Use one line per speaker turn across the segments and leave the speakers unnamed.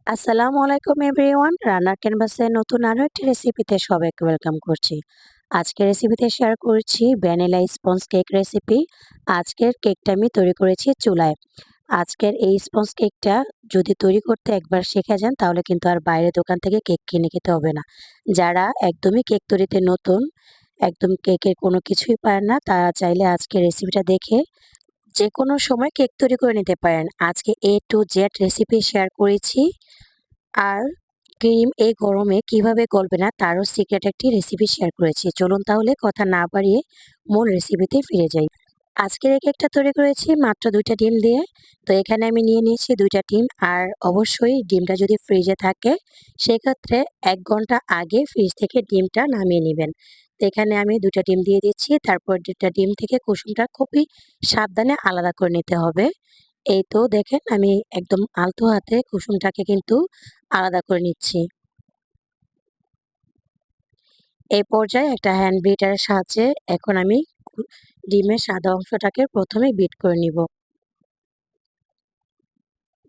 আসসালামু আলাইকুম এভরিওয়ান। রান্নার ক্যানভাসে নতুন আরো একটি রেসিপিতে সবাইকে ওয়েলকাম করছি। আজকের রেসিপিতে শেয়ার করছি ভ্যানিলা স্পঞ্জ কেক রেসিপি। আজকের কেকটা আমি তৈরি করেছি চুলায়। আজকের এই স্পঞ্জ কেকটা যদি তৈরি করতে একবার শিখে যান তাহলে কিন্তু আর বাইরের দোকান থেকে কেক কিনে খেতে হবে না। যারা একদমই কেক তৈরিতে নতুন, একদম কেকের কোনো কিছুই পারেন না, তারা চাইলে আজকের রেসিপিটা দেখে যেকোনো সময় কেক তৈরি করে নিতে পারেন। আজকে A to Z recipe share করেছি। আর ক্রিম এই গরমে কিভাবে গলবে না তারও সিক্রেট একটি রেসিপি শেয়ার করেছি। চলুন তাহলে কথা না বাড়িয়ে মূল রেসিপিতে ফিরে যাই। আজকের এই কেকটা তৈরি করেছি মাত্র ২ টা ডিম দিয়ে। তো এখানে আমি নিয়ে নিয়েছি ২ টা ডিম। আর অবশ্যই ডিমটা যদি ফ্রিজে থাকে সেক্ষেত্রে ১ ঘন্টা আগে ফ্রিজ থেকে ডিমটা নামিয়ে নিবেন। তো এখানে আমি ২ টা ডিম দিয়ে দিচ্ছি। তারপর ২ টা ডিম থেকে কুসুমটা খুবই সাবধানে আলাদা করে নিতে হবে। এই তো দেখেন আমি একদম আলতো হাতে কুসুমটাকে কিন্তু আলাদা করে নিচ্ছি। এই পর্যায়ে একটা হ্যান্ড বিটারের সাহায্যে এখন আমি কু ডিমের সাদা অংশটাকে ১ম এ বিট করে নিব।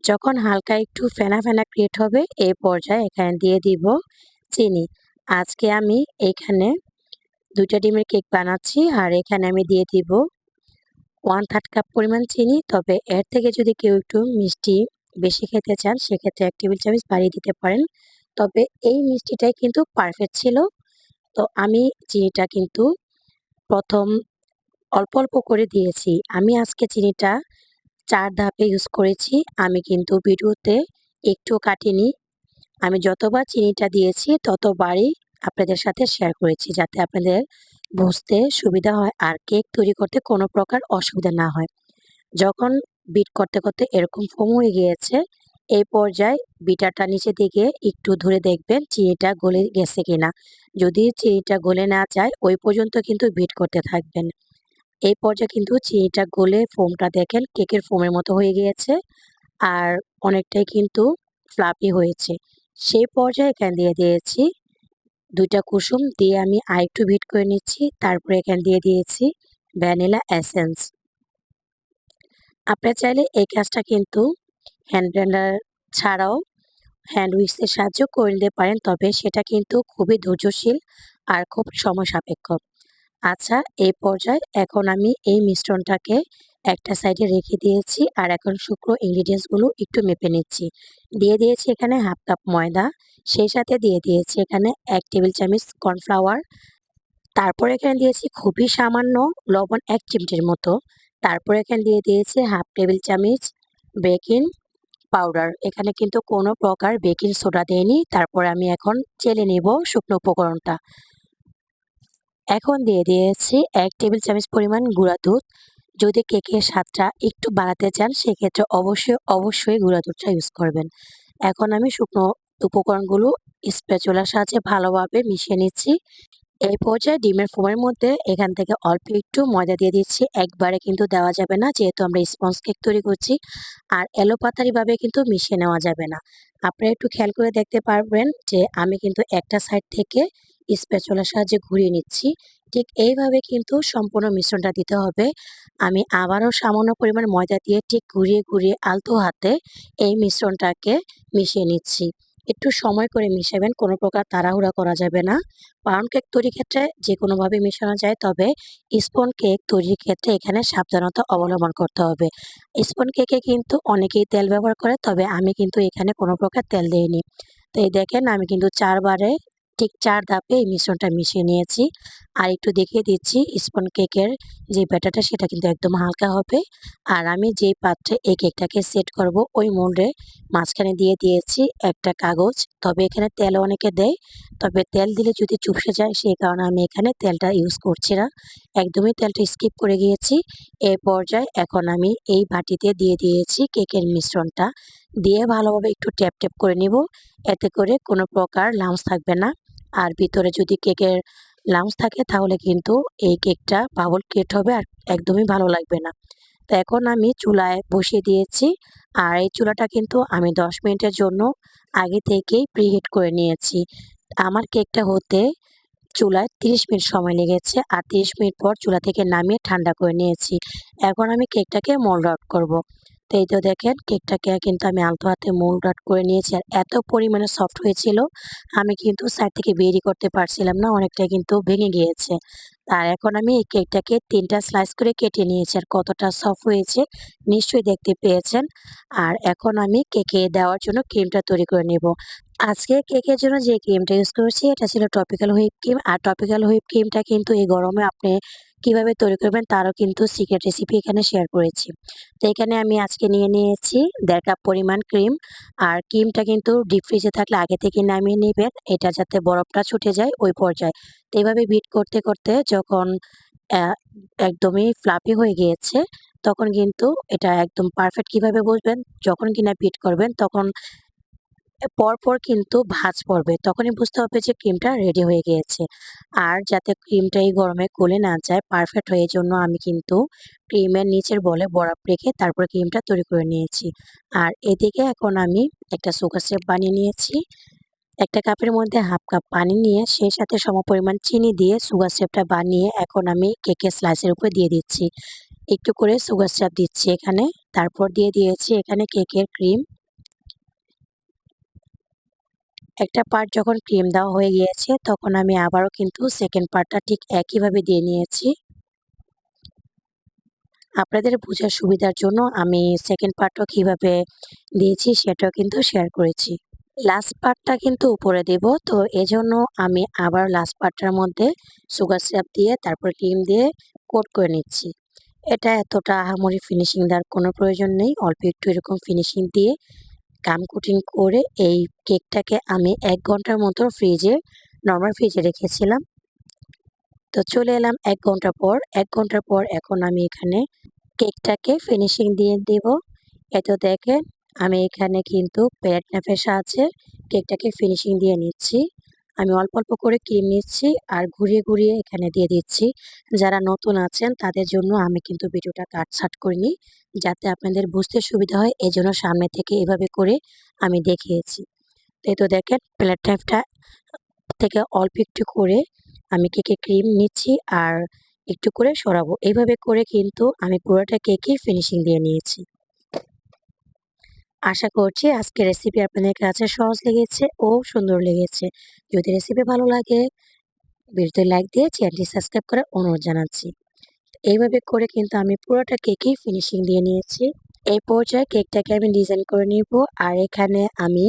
যখন হালকা একটু ফেনা, ফেনা ক্রিয়েট হবে এই পর্যায়ে এখানে দিয়ে দিব চিনি। আজকে আমি এইখানে ২ টা ডিমের কেক বানাচ্ছি আর এখানে আমি দিয়ে দিব 1/3 কাপ পরিমাণ চিনি। তবে এর থেকে যদি কেউ একটু মিষ্টি বেশি খেতে চান সেক্ষেত্রে ১ টেবিল চামচ বাড়িয়ে দিতে পারেন। তবে এই মিষ্টিটাই কিন্তু পারফেক্ট ছিল। তো আমি চিনিটা কিন্তু ১ম অল্প, অল্প করে দিয়েছি। আমি আজকে চিনিটা ৪ ধাপে ইউজ করেছি। আমি কিন্তু ভিডিওতে একটুও কাটিনি। আমি যতবার চিনিটা দিয়েছি ততবারই আপনাদের সাথে শেয়ার করেছি যাতে আপনাদের বুঝতে সুবিধা হয় আর কেক তৈরি করতে কোনো প্রকার অসুবিধা না হয়। যখন বিট করতে, করতে এরকম ফোম হয়ে গিয়েছে, এই পর্যায়ে বিটারটা নিচের দিকে একটু ধরে দেখবেন চিনিটা গলে গেছে কিনা। যদি চিনিটা গলে না যায় ওই পর্যন্ত কিন্তু বিট করতে থাকবেন। এই পর্যায়ে কিন্তু চিনিটা গলে ফোমটা দেখেন কেকের ফোমের মতো হয়ে গিয়েছে আর অনেকটাই কিন্তু ফ্লাফি হয়েছে। সেই পর্যায়ে এখানে দিয়ে দিয়েছি ২ টা কুসুম দিয়ে আমি আরেকটু বিট করে নিচ্ছি। তারপরে এখানে দিয়ে দিয়েছি ভ্যানিলা এসেন্স। আপনারা চাইলে এই কাজটা কিন্তু হ্যান্ড ব্লেন্ডার ছাড়াও হ্যান্ড উইক্সের সাহায্যেও করে নিতে পারেন। তবে সেটা কিন্তু খুবই ধৈর্যশীল আর খুব সময় সাপেক্ষ। আচ্ছা, এই পর্যায়ে এখন আমি এই মিশ্রণটাকে একটা সাইডে রেখে দিয়েছি আর এখন শুকনো ইনগ্রিডিয়েন্টস গুলো একটু মেপে নিচ্ছি। দিয়ে দিয়েছি এখানে 1/2 কাপ ময়দা, সেই সাথে দিয়ে দিয়েছি এখানে ১ টেবিল চামচ কর্নফ্লাওয়ার। তারপর এখানে দিয়েছি খুবই সামান্য লবণ ১ চিমটির মতো। তারপর এখানে দিয়ে দিয়েছি 1/2 টেবিল চামচ বেকিং পাউডার। এখানে কিন্তু কোনো প্রকার বেকিং সোডা দেইনি। তারপরে আমি এখন চেলে নিব শুকনো উপকরণটা। এখন দিয়ে দিয়েছি ১ টেবিল চামচ পরিমাণ গুঁড়া দুধ। যদি কেকের স্বাদটা একটু বাড়াতে চান সেক্ষেত্রে অবশ্যই গুঁড়া দুধটা ইউজ করবেন। এখন আমি শুকনো উপকরণগুলো স্প্যাচুলার সাহায্যে ভালোভাবে মিশিয়ে নিচ্ছি। এই পর্যায়ে ডিমের ফোমের মধ্যে এখান থেকে অল্প একটু ময়দা দিয়ে দিচ্ছি। একবারে কিন্তু দেওয়া যাবে না যেহেতু আমরা স্পঞ্জ কেক তৈরি করছি। আর এলোপাতাড়িভাবে কিন্তু মিশিয়ে নেওয়া যাবে না। আপনারা একটু খেয়াল করে দেখতে পারবেন যে আমি কিন্তু একটা সাইড থেকে স্প্যাচুলার সাহায্যে ঘুরিয়ে নিচ্ছি। ঠিক এইভাবে কিন্তু সম্পূর্ণ মিশ্রণটা দিতে হবে। আমি আবারও সামান্য পরিমাণ ময়দা দিয়ে ঠিক ঘুরিয়ে, ঘুরিয়ে আলতো হাতে এই মিশ্রণটাকে মিশিয়ে নিচ্ছি। একটু সময় করে মিশাবেন, কোনো প্রকার তাড়াহুড়া করা যাবে না। পাউন্ড কেক তৈরির ক্ষেত্রে যেকোনোভাবে মেশানো যায়, তবে স্পন কেক তৈরির ক্ষেত্রে এখানে সাবধানতা অবলম্বন করতে হবে। স্পন কেকে কিন্তু অনেকেই তেল ব্যবহার করে, তবে আমি কিন্তু এখানে কোনো প্রকার তেল দেইনি। তো এই দেখেন আমি কিন্তু ৪ বারে ঠিক ৪ ধাপে এই মিশ্রণটা মিশিয়ে নিয়েছি। আর একটু দেখিয়ে দিচ্ছি স্পন কেকের যে ব্যাটারটা সেটা কিন্তু একদম হালকা হবে। আর আমি যেই পাত্রে এই কেকটাকে সেট করব ওই মোল্ডে মাঝখানে দিয়ে দিয়েছি একটা কাগজ। তবে এখানে তেলও অনেকে দেয়। তবে তেল দিলে যদি চুপসে যায় সেই কারণে আমি এখানে তেলটা ইউজ করছি না। একদমই তেলটা স্কিপ করে গিয়েছি। এই পর্যায়ে এখন আমি এই বাটিতে দিয়ে দিয়েছি কেকের মিশ্রণটা। দিয়ে ভালোভাবে একটু ট্যাপ, ট্যাপ করে নিব। এতে করে কোনো প্রকার লাম্পস থাকবে না। আর ভিতরে যদি কেকের লাম্পস থাকে তাহলে কিন্তু এই কেকটা বাবল ক্রিয়েট হবে আর একদমই ভালো লাগবে না। তো এখন আমি চুলায় বসিয়ে দিয়েছি। আর এই চুলাটা কিন্তু আমি ১০ মিনিটের জন্য আগে থেকেই প্রিহিট করে নিয়েছি। আমার কেকটা হতে চুলায় ৩০ মিনিট সময় লেগেছে আর ৩০ মিনিট পর চুলা থেকে নামিয়ে ঠান্ডা করে নিয়েছি। এখন আমি কেকটাকে মোল্ড আউট করব। তো এই তো দেখেন কেকটাকে কিন্তু আমি আলতো হাতে মোল্ড আউট করে নিয়েছি। আর এত পরিমাণে সফট হয়েছিল, আমি কিন্তু সাইড থেকে বেরই করতে পারছিলাম না। অনেকটাই কিন্তু ভেঙে গিয়েছে। আর এখন আমি এই কেকটাকে ৩ টা স্লাইস করে কেটে নিয়েছি। আর কতটা সফট হয়েছে নিশ্চয়ই দেখতে পেয়েছেন। আর এখন আমি কেকে দেওয়ার জন্য ক্রিমটা তৈরি করে নেব। আজকে কেকের জন্য যে ক্রিমটা ইউজ করেছি এটা ছিল টপিক্যাল হুইপ ক্রিম। আর টপিক্যাল হুইপ ক্রিমটা কিন্তু এই গরমে আপনি কিভাবে তৈরি করবেন তারও কিন্তু সিক্রেট রেসিপি এখানে শেয়ার করেছি। তো এখানে আমি আজকে নিয়ে নিয়েছি ১.৫ কাপ পরিমাণ ক্রিম। আর ক্রিমটা কিন্তু ডিপ ফ্রিজে থাকলে আগে থেকে নামিয়ে নিবেন। এটা যাতে বরফটা ছুটে যায় ওই পর্যায়ে। তো এভাবে বিট করতে, করতে যখন অ্যা একদমই ফ্লাফি হয়ে গিয়েছে তখন কিন্তু এটা একদম পারফেক্ট কিভাবে বুঝবেন? যখন কিনা বিট করবেন তখন পরপর কিন্তু ভাঁজ পড়বে। তখনই বুঝতে হবে যে ক্রিমটা রেডি হয়ে গিয়েছে। আর যাতে ক্রিমটা এই গরমে গলে না যায় পারফেক্ট হয় এজন্য আমি কিন্তু ক্রিমের নিচের বলে বরফ রেখে তারপরে ক্রিমটা তৈরি করে নিয়েছি। আর এদিকে এখন আমি একটা সুগার সিরাপ বানিয়ে নিয়েছি। একটা কাপের মধ্যে 1/2 কাপ পানি নিয়ে সেই সাথে সমপরিমাণ চিনি দিয়ে সুগার সিরাপটা বানিয়ে এখন আমি কেকের স্লাইসের উপরে দিয়ে দিচ্ছি। একটু করে সুগার সিরাপ দিচ্ছি এখানে। তারপর দিয়ে দিয়েছি এখানে কেকের ক্রিম। একটা পার্ট যখন ক্রিম দেওয়া হয়ে গিয়েছে তখন আমি আবারও কিন্তু সেকেন্ড পার্টটা ঠিক একইভাবে দিয়ে নিয়েছি। আপনাদের বোঝার সুবিধার জন্য আমি সেকেন্ড পার্টও কিভাবে দিয়েছি সেটাও কিন্তু শেয়ার করেছি। লাস্ট পার্টটা কিন্তু উপরে দেব। তো এজন্য আমি আবার লাস্ট পার্টটার মধ্যে সুগার সিরাপ দিয়ে তারপর ক্রিম দিয়ে কোট করে নিচ্ছি। এটা এতটা আহামরি ফিনিশিং দেওয়ার কোনো প্রয়োজন নেই। অল্প একটু এরকম ফিনিশিং দিয়ে গাম কোটিং করে এই কেকটাকে আমি ১ ঘন্টার মতো নরমাল ফ্রিজে রেখেছিলাম। তো চলে এলাম ১ ঘন্টা পর। ১ ঘন্টার পর এখন আমি এখানে কেকটাকে ফিনিশিং দিয়ে দেব। এই তো দেখেন আমি এখানে কিন্তু প্যালেট নাইফের সাহায্যে কেকটাকে ফিনিশিং দিয়ে নিচ্ছি। আমি অল্প, অল্প করে ক্রিম নিচ্ছি আর ঘুরিয়ে, ঘুরিয়ে এখানে দিয়ে দিচ্ছি। যারা নতুন আছেন তাদের জন্য আমি কিন্তু ভিডিওটা কাটছাঁট করিনি। যাতে আপনাদের বুঝতে সুবিধা হয় এজন্য সামনে থেকে এভাবে করে আমি দেখিয়েছি। তো এই তো দেখেন প্যালেট নাইফটা থেকে অল্প একটু করে আমি কেকে ক্রিম নিচ্ছি আর একটু করে সরাবো। এভাবে করে কিন্তু আমি পুরোটা কেকই ফিনিশিং দিয়ে নিয়েছি। আশা করছি আজকের রেসিপি আপনাদের কাছে সহজ লেগেছে ও সুন্দর লেগেছে। যদি রেসিপি ভালো লাগে ভিডিওতে লাইক দিয়ে চ্যানেলটি সাবস্ক্রাইব করার অনুরোধ জানাচ্ছি। এইভাবে করে কিন্তু আমি পুরোটা কেকই ফিনিশিং দিয়ে নিয়েছি। এই পর্যায়ে কেকটাকে আমি ডিজাইন করে নিব। আর এখানে আমি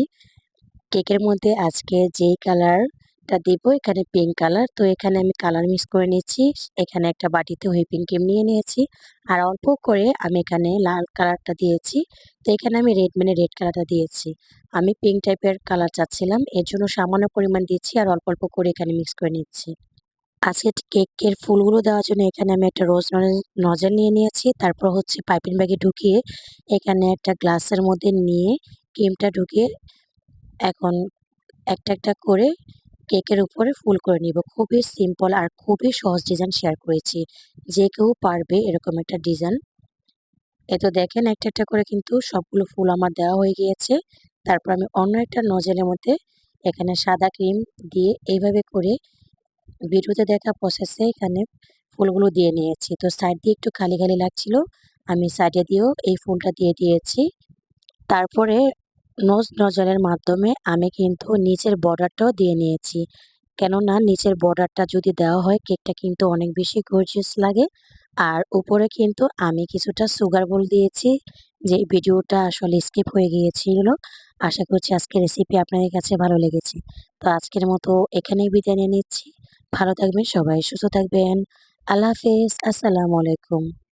কেকের মধ্যে আজকে যেই কালারটা দিব এখানে পিঙ্ক কালার। তো এখানে আমি কালার মিক্স করে নিচ্ছি। এখানে একটা বাটিতে হুইপিং ক্রিম নিয়ে নিয়েছি। আর অল্প করে আমি এখানে লাল কালারটা দিয়েছি। তো এখানে আমি রেড কালারটা দিয়েছি। আমি পিঙ্ক টাইপের কালার চাচ্ছিলাম। এর জন্য সামান্য পরিমাণ দিচ্ছি আর অল্প, অল্প করে এখানে মিক্স করে নিচ্ছি। আজকে কেকের ফুলগুলো দেওয়ার জন্য এখানে আমি একটা রোজ নজেল নিয়ে নিয়েছি। তারপর হচ্ছে পাইপিং ব্যাগে ঢুকিয়ে এখানে একটা গ্লাসের মধ্যে নিয়ে ক্রিমটা ঢুকিয়ে এখন একটা, একটা করে কেকের উপরে ফুল করে নিব। খুবই সিম্পল আর খুবই সহজ ডিজাইন শেয়ার করেছি। যে কেউ পারবে এরকম একটা ডিজাইন। এই তো দেখেন একটা, একটা করে কিন্তু সবগুলো ফুল আমার দেওয়া হয়ে গিয়েছে। তারপর আমি অন্য একটা নজেলের মধ্যে এখানে সাদা ক্রিম দিয়ে এইভাবে করে ভিডিওতে দেখা প্রসেসে এখানে ফুলগুলো দিয়ে নিয়েছি। তো সাইড দিয়ে একটু খালি, খালি লাগছিল। আমি সাইডে দিয়েও এই ফুলটা দিয়ে দিয়েছি। তারপরে নজলের মাধ্যমে আমি কিন্তু নিচের বর্ডারটাও দিয়ে নিয়েছি। কেননা নিচের বর্ডারটা যদি দেওয়া হয় কেকটা কিন্তু অনেক বেশি গর্জিয়াস লাগে। আর উপরে কিন্তু আমি কিছুটা সুগার বোল দিয়েছি। যে ভিডিওটা আসলে স্কিপ হয়ে গিয়েছিল। আশা করছি আজকের রেসিপি আপনাদের কাছে ভালো লেগেছে। তো আজকের মতো এখানেই বিদায় নিয়ে নিচ্ছি। ভালো থাকবেন সবাই, সুস্থ থাকবেন। আল্লাহ হাফেজ। আসসালামু আলাইকুম।